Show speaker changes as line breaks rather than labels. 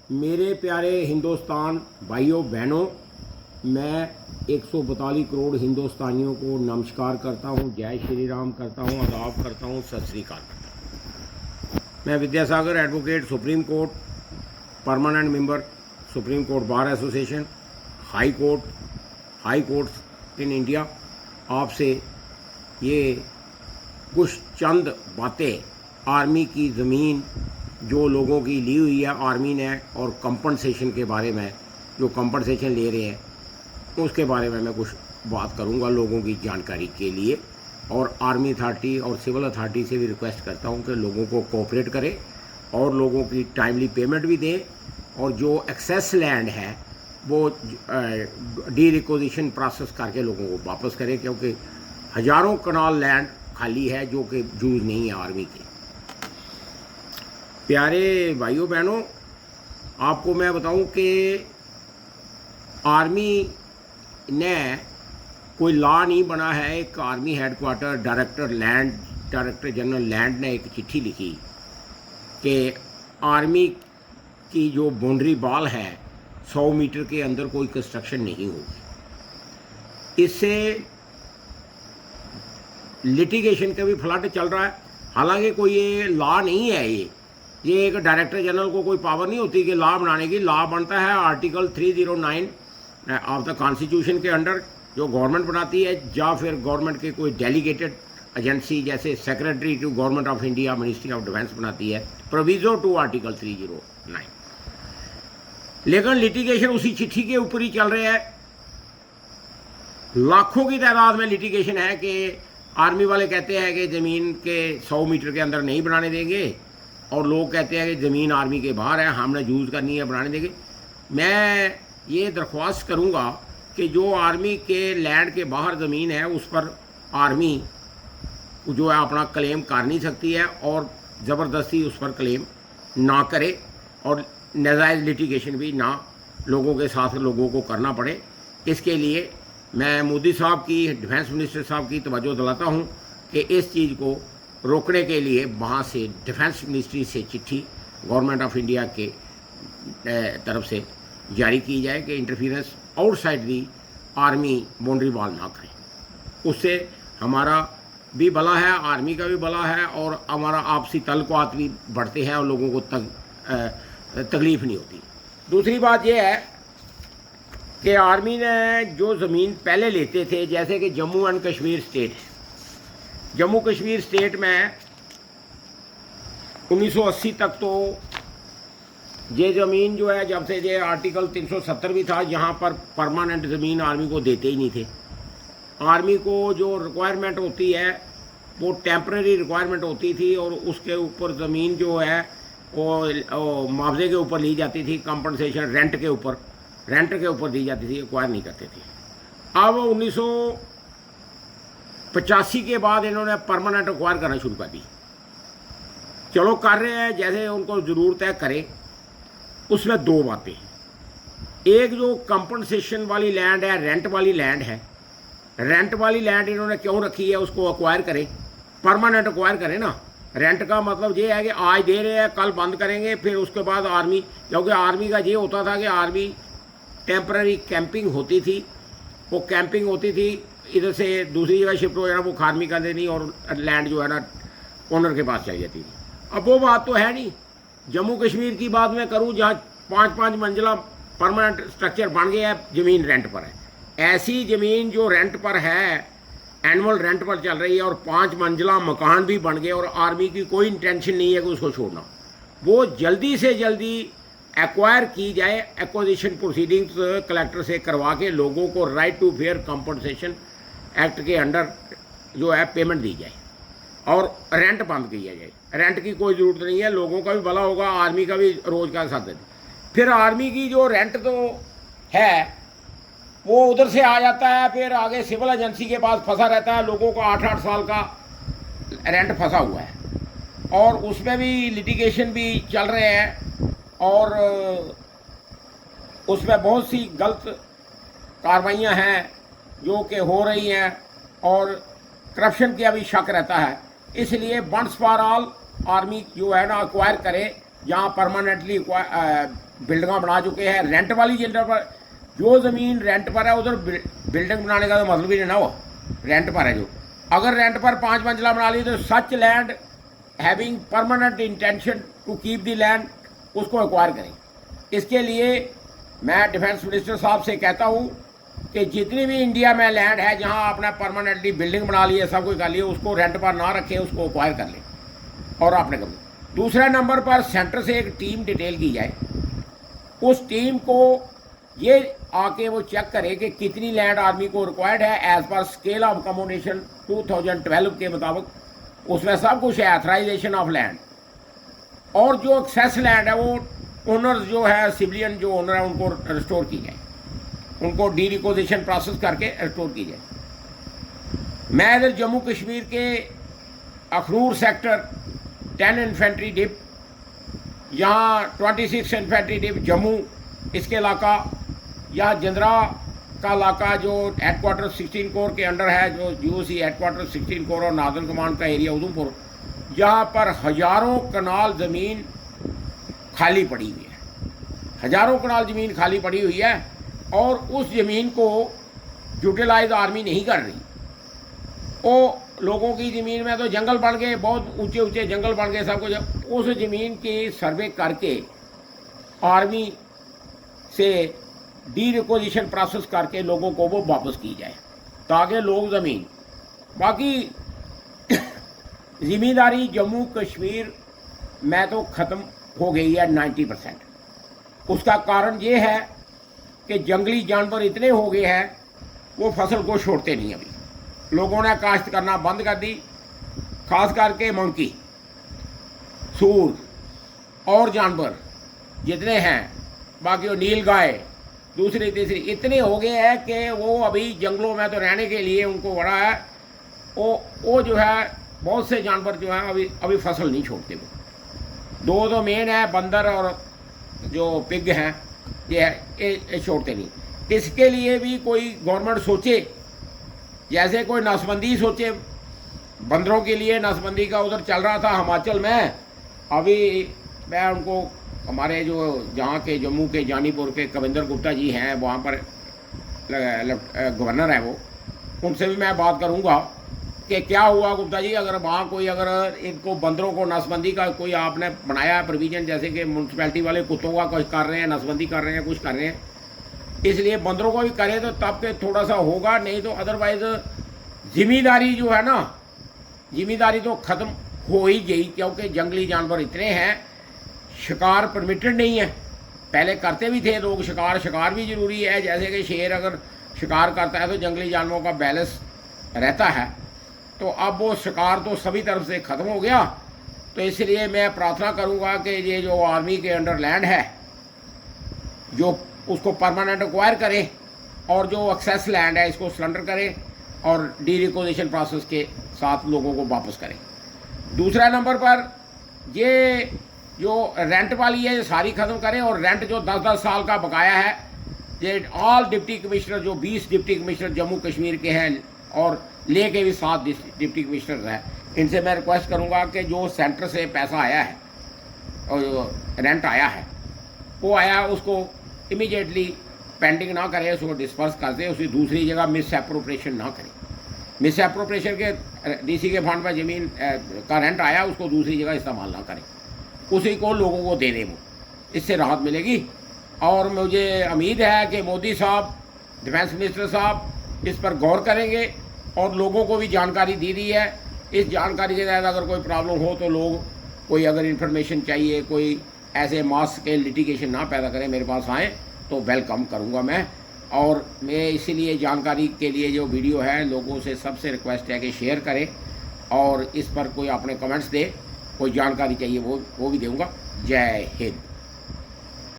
मेरे प्यारे हिंदुस्तान भाइयों बहनों, मैं 142 करोड़ हिंदुस्तानियों को नमस्कार करता हूँ, जय श्री राम करता हूँ, आदाब करता हूँ, सत श्री अकाल करता हूँ। मैं Vidyasagar advocate, supreme court permanent member, supreme court bar association, high courts in India, आपसे ये कुछ चंद बातें आर्मी की ज़मीन जो लोगों की ली हुई है आर्मी ने और कंपनसेशन के बारे में, जो कंपनसेशन ले रहे हैं उसके बारे में मैं कुछ बात करूंगा लोगों की जानकारी के लिए। और आर्मी अथॉरिटी और सिविल अथॉरिटी से भी रिक्वेस्ट करता हूं कि लोगों को कोऑपरेट करें और लोगों की टाइमली पेमेंट भी दें, और जो एक्सेस लैंड है वो डी रिक्विजिशन प्रोसेस करके लोगों को वापस करें, क्योंकि हज़ारों कनाल लैंड खाली है जो कि यूज़ नहीं है आर्मी के। प्यारे भाइयों बहनों, आपको मैं बताऊं कि आर्मी ने कोई लॉ नहीं बना है। एक army headquarter director general land ने एक चिट्ठी लिखी कि आर्मी की जो बाउंड्री वॉल है 100 मीटर के अंदर कोई कंस्ट्रक्शन नहीं होगी। इससे लिटिगेशन का भी फ्लड चल रहा है। हालांकि कोई ये लॉ नहीं है, ये एक डायरेक्टर जनरल को कोई पावर नहीं होती कि लॉ बनाने की। लॉ बनता है आर्टिकल 309 ऑफ द कॉन्स्टिट्यूशन के अंडर, जो गवर्नमेंट बनाती है, या फिर गवर्नमेंट के कोई डेलीगेटेड एजेंसी जैसे secretary to government of India, ministry of defence बनाती है, प्रोविजो टू आर्टिकल 309। लेकिन लिटिगेशन उसी चिट्ठी के ऊपर ही चल रहे हैं। लाखों की तादाद में लिटिगेशन है कि आर्मी वाले कहते हैं कि ज़मीन के 100 मीटर के अंदर नहीं बनाने देंगे, और लोग कहते हैं कि ज़मीन आर्मी के बाहर है, हमने यूज़ करनी है, बनाने देंगे। मैं ये दरख्वास्त करूँगा कि जो आर्मी के लैंड के बाहर ज़मीन है उस पर आर्मी जो है अपना क्लेम कर नहीं सकती है, और ज़बरदस्ती उस पर क्लेम ना करे, और नाजायज़ लिटिगेशन भी ना लोगों के साथ लोगों को करना पड़े। इसके लिए मैं मोदी साहब की, डिफेंस मिनिस्टर साहब की तवज्जो दिलाता हूँ कि इस चीज़ को रोकने के लिए वहाँ से डिफेंस मिनिस्ट्री से चिट्ठी गवर्नमेंट ऑफ इंडिया के तरफ से जारी की जाए कि interference outside the army boundary wall ना करें। उससे हमारा भी भला है, आर्मी का भी भला है, और हमारा आपसी तल्लुकात भी बढ़ते हैं और लोगों को तकलीफ़ नहीं होती। दूसरी बात यह है कि आर्मी ने जो ज़मीन पहले लेते थे, जैसे कि जम्मू एंड कश्मीर स्टेट है, जम्मू कश्मीर स्टेट में 1980 तक तो ये ज़मीन जो है, जब से ये आर्टिकल 370 भी था, यहाँ पर परमानेंट ज़मीन आर्मी को देते ही नहीं थे। आर्मी को जो रिक्वायरमेंट होती है वो टेम्परेरी रिक्वायरमेंट होती थी, और उसके ऊपर ज़मीन जो है वो मुआवजे के ऊपर ली जाती थी, कंपनसेशन रेंट के ऊपर दी जाती थी, एक्वायर नहीं करते थे। अब 1985 के बाद इन्होंने परमानेंट एक्वायर करना शुरू कर दी। चलो कर रहे हैं, जैसे उनको ज़रूरत है करें। उसमें दो बातें हैं। एक जो कंपनसेशन वाली लैंड है, रेंट वाली लैंड है, रेंट वाली लैंड इन्होंने क्यों रखी है, उसको एक्वायर करें, परमानेंट एक्वायर करें ना। रेंट का मतलब ये है कि आज दे रहे हैं, कल बंद करेंगे, फिर उसके बाद आर्मी, क्योंकि आर्मी का ये होता था कि आर्मी टेम्पररी कैंपिंग होती थी, वो कैंपिंग होती थी, इधर से दूसरी जगह शिफ्ट हो जाना, वो आर्मी का देनी, और लैंड जो है ना ओनर के पास चली जाती थी। अब वो बात तो है नहीं। जम्मू कश्मीर की बात मैं करूं, जहाँ 5-5 मंजिला परमानेंट स्ट्रक्चर बन गया है, ज़मीन रेंट पर है। ऐसी ज़मीन जो रेंट पर है, एनुअल रेंट पर चल रही है, और 5 मंजिला मकान भी बन गए, और आर्मी की कोई इंटेंशन नहीं है कि उसको छोड़ना, वो जल्दी से जल्दी एक्वायर की जाए। एक्विजिशन प्रोसीडिंग्स कलेक्टर से करवा के लोगों को right to fair compensation act के अंडर जो है पेमेंट दी जाए, और रेंट बंद किया जाए। रेंट की कोई ज़रूरत नहीं है, लोगों का भी भला होगा, आर्मी का भी रोज़गार साधन। फिर आर्मी की जो रेंट तो है वो उधर से आ जाता है, फिर आगे सिविल एजेंसी के पास फंसा रहता है। लोगों को 8-8 साल का रेंट फंसा हुआ है, और उसमें भी लिटिगेशन भी चल रहे हैं, और उसमें बहुत सी गलत कार्रवाइयाँ हैं जो कि हो रही हैं, और करप्शन का भी शक रहता है। इसलिए वंस फॉर ऑल आर्मी जो है ना एक्वायर करे, जहाँ परमानेंटली बिल्डिंग बना चुके हैं। रेंट वाली जगह पर जो ज़मीन रेंट पर है उधर बिल्डिंग बनाने का तो मतलब ही नहीं ना, वो रेंट पर है। जो अगर रेंट पर 5 मंजिला बना ली तो such land having permanent intention to keep the land उसको एक्वायर करें। इसके लिए मैं डिफेंस मिनिस्टर साहब से कहता हूँ कि जितनी भी इंडिया में लैंड है जहाँ आपने परमानेंटली बिल्डिंग बना ली है, सब कुछ कर लिए, उसको रेंट पर ना रखें, उसको एक्वायर कर लें और आपने कर। दूसरे नंबर पर सेंटर से एक टीम डिटेल की जाए, उस टीम को ये आके वो चेक करे कि कितनी लैंड आर्मी को रिक्वायर्ड है as per scale of accommodation 2012 के मुताबिक। उसमें सब कुछ है, ऑथराइजेशन ऑफ लैंड, और जो एक्सेस लैंड है वो ओनर्स जो है, सिविलियन जो ओनर है, उनको रिस्टोर की जाए, उनको डी रिकोजिशन प्रोसेस करके रिस्टोर की जाए। मैं इधर जम्मू कश्मीर के अखनूर सेक्टर 10 इन्फेंट्री डिप, यहाँ 26 इन्फेंट्री डिप जम्मू, इसके इलाका, या जिंद्रा का इलाका जो हेडक्वार्टर 16 कोर के अंडर है, जो GOC हेडक्वार्टर 16 कोर और नार्दर्न कमांड का एरिया उधमपुर, जहाँ पर हज़ारों कनाल ज़मीन खाली पड़ी हुई है, हज़ारों कनाल ज़मीन खाली पड़ी हुई है, और उस ज़मीन को यूटिलाइज आर्मी नहीं कर रही। वो लोगों की ज़मीन में तो जंगल बन गए, बहुत ऊंचे ऊंचे जंगल बन गए, सब कुछ। उस ज़मीन की सर्वे करके आर्मी से डी रिकोजिशन प्रोसेस करके लोगों को वो वापस की जाए, ताकि लोग ज़मीन। बाकी ज़िम्मेदारी जम्मू कश्मीर में तो ख़त्म हो गई है 90%। उसका कारण ये है कि जंगली जानवर इतने हो गए हैं, वो फसल को छोड़ते नहीं। अभी लोगों ने काश्त करना बंद कर दी, खास करके मंकी, सूर और जानवर जितने हैं, बाकी वो नील गाय दूसरी तीसरी इतने हो गए हैं कि वो अभी जंगलों में तो रहने के लिए उनको बड़ा है। वो जो है बहुत से जानवर जो हैं अभी फसल नहीं छोड़ते। वो दो तो मेन है, बंदर और जो पिग हैं, ये छोड़ते नहीं। इसके लिए भी कोई गवर्नमेंट सोचे, जैसे कोई नसबंदी सोचे बंदरों के लिए। नसबंदी का उधर चल रहा था हिमाचल में, अभी मैं उनको, हमारे जो जहाँ के जम्मू के जानीपुर के कविंदर गुप्ता जी हैं, वहाँ पर गवर्नर है वो, उनसे भी मैं बात करूँगा कि क्या हुआ गुप्ता जी, अगर वहाँ कोई अगर इनको बंदरों को नसबंदी का कोई आपने बनाया है प्रोविजन, जैसे कि म्यूनसिपैलिटी वाले कुत्तों का कुछ कर रहे हैं, नसबंदी कर रहे हैं, कुछ कर रहे हैं, इसलिए बंदरों को भी करें तो तब के थोड़ा सा होगा, नहीं तो अदरवाइज जिम्मेदारी जो है ना, जिम्मेदारी तो ख़त्म हो ही गई, क्योंकि जंगली जानवर इतने हैं। शिकार परमिटेड नहीं है, पहले करते भी थे लोग शिकार, शिकार भी ज़रूरी है, जैसे कि शेर अगर शिकार करता है तो जंगली जानवरों का बैलेंस रहता है। तो अब वो शिकार तो सभी तरफ से ख़त्म हो गया। तो इसलिए मैं प्रार्थना करूँगा कि ये जो आर्मी के अंडर लैंड है, जो उसको परमानेंट एक्वायर करें, और जो एक्सेस लैंड है इसको सरेंडर करें और डी रिकोजिशन प्रोसेस के साथ लोगों को वापस करें। दूसरा नंबर पर ये जो रेंट वाली है ये सारी ख़त्म करें, और रेंट जो 10-10 साल का बकाया है, ये ऑल डिप्टी कमिश्नर, जो 20 डिप्टी कमिश्नर जम्मू कश्मीर के हैं और ले के भी 7 डिप्टी कमिश्नर हैं, इनसे मैं रिक्वेस्ट करूंगा कि जो सेंटर से पैसा आया है और जो रेंट आया है वो आया, उसको इमीडिएटली पेंडिंग ना करें, उसको डिस्पर्स कर दें, उसी दूसरी जगह मिस एप्रोप्रिएशन ना करें। मिस एप्रोप्रिएशन के DC के फंड पर ज़मीन का रेंट आया, उसको दूसरी जगह इस्तेमाल ना करें, उसी को लोगों को दे दें, वो इससे राहत मिलेगी। और मुझे उम्मीद है कि मोदी साहब, डिफेंस मिनिस्टर साहब इस पर गौर करेंगे, और लोगों को भी जानकारी दी दी है। इस जानकारी के तहत अगर कोई प्रॉब्लम हो तो लोग, कोई अगर इन्फॉर्मेशन चाहिए, कोई ऐसे मास स्केल लिटिगेशन ना पैदा करें, मेरे पास आएँ तो वेलकम करूँगा मैं। और मैं इसीलिए जानकारी के लिए जो वीडियो है, लोगों से सबसे रिक्वेस्ट है कि शेयर करें, और इस पर कोई अपने कमेंट्स दे, कोई जानकारी चाहिए वो भी दूँगा। जय हिंद।